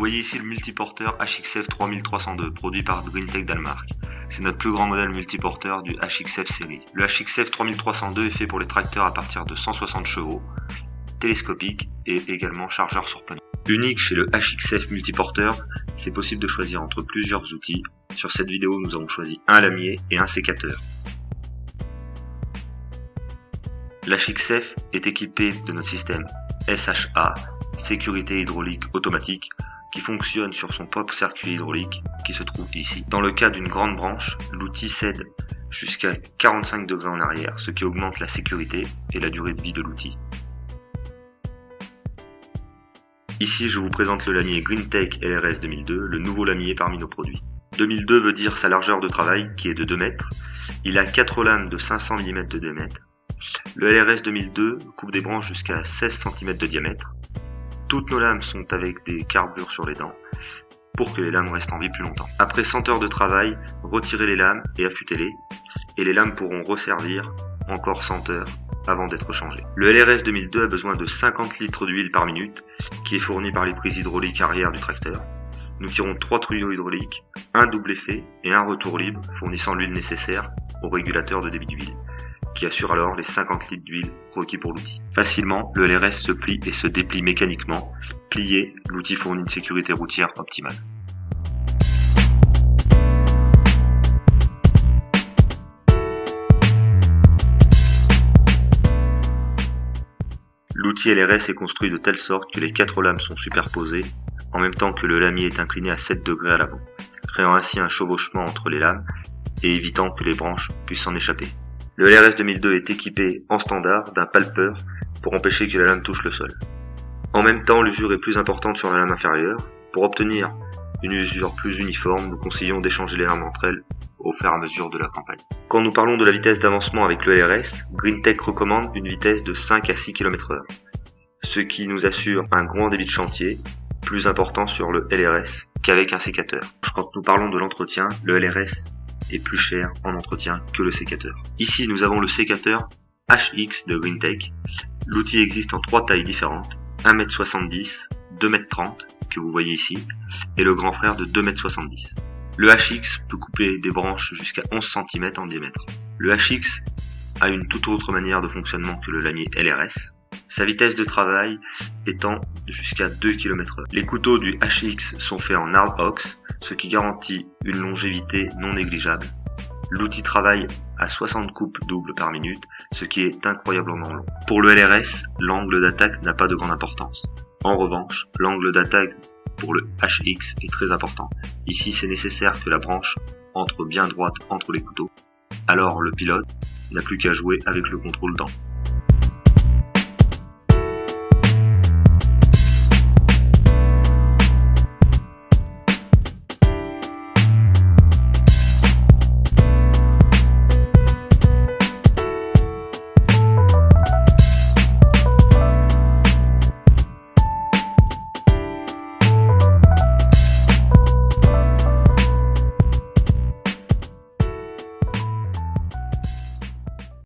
voyez ici le multiporteur HXF 3302 produit par GreenTech Danemark. C'est notre plus grand modèle multiporteur du HXF série. Le HXF 3302 est fait pour les tracteurs à partir de 160 chevaux, télescopique et également chargeur sur pneu. Unique chez le HXF multiporteur, c'est possible de choisir entre plusieurs outils. Sur cette vidéo, nous avons choisi un lamier et un sécateur. L'HXF est équipé de notre système SHA, sécurité hydraulique automatique, qui fonctionne sur son propre circuit hydraulique qui se trouve ici. Dans le cas d'une grande branche, l'outil cède jusqu'à 45 degrés en arrière, ce qui augmente la sécurité et la durée de vie de l'outil. Ici, je vous présente le lamier GreenTech LRS 2002, le nouveau lamier parmi nos produits. 2002 veut dire sa largeur de travail qui est de 2 mètres. Il a 4 lames de 500 mm de diamètre. Le LRS 2002 coupe des branches jusqu'à 16 cm de diamètre. Toutes nos lames sont avec des carbures sur les dents pour que les lames restent en vie plus longtemps. Après 100 heures de travail, retirez les lames et affûtez-les, et les lames pourront resservir encore 100 heures avant d'être changées. Le LRS 2002 a besoin de 50 litres d'huile par minute qui est fournie par les prises hydrauliques arrière du tracteur. Nous tirons 3 tuyaux hydrauliques, un double effet et un retour libre fournissant l'huile nécessaire au régulateur de débit d'huile, qui assure alors les 50 litres d'huile requis pour l'outil. Facilement, le LRS se plie et se déplie mécaniquement. Plié, l'outil fournit une sécurité routière optimale. L'outil LRS est construit de telle sorte que les 4 lames sont superposées, en même temps que le lamier est incliné à 7 degrés à l'avant, créant ainsi un chevauchement entre les lames et évitant que les branches puissent s'en échapper. Le LRS 2002 est équipé en standard d'un palpeur pour empêcher que la lame touche le sol. En même temps, l'usure est plus importante sur la lame inférieure. Pour obtenir une usure plus uniforme, nous conseillons d'échanger les lames entre elles au fur et à mesure de la campagne. Quand nous parlons de la vitesse d'avancement avec le LRS, GreenTech recommande une vitesse de 5 à 6 km/h, ce qui nous assure un grand débit de chantier, plus important sur le LRS qu'avec un sécateur. Quand nous parlons de l'entretien, le LRS est plus cher en entretien que le sécateur. Ici, nous avons le sécateur HX de GreenTech. L'outil existe en 3 tailles différentes, 1m70, 2m30, que vous voyez ici, et le grand frère de 2m70. Le HX peut couper des branches jusqu'à 11 cm en diamètre. Le HX a une toute autre manière de fonctionnement que le lamier LRS, sa vitesse de travail étant jusqu'à 2 km/h. Les couteaux du HX sont faits en hard ox, ce qui garantit une longévité non négligeable. L'outil travaille à 60 coupes doubles par minute, ce qui est incroyablement long. Pour le LRS, l'angle d'attaque n'a pas de grande importance. En revanche, l'angle d'attaque pour le HX est très important. Ici, c'est nécessaire que la branche entre bien droite entre les couteaux. Alors le pilote n'a plus qu'à jouer avec le contrôle dent.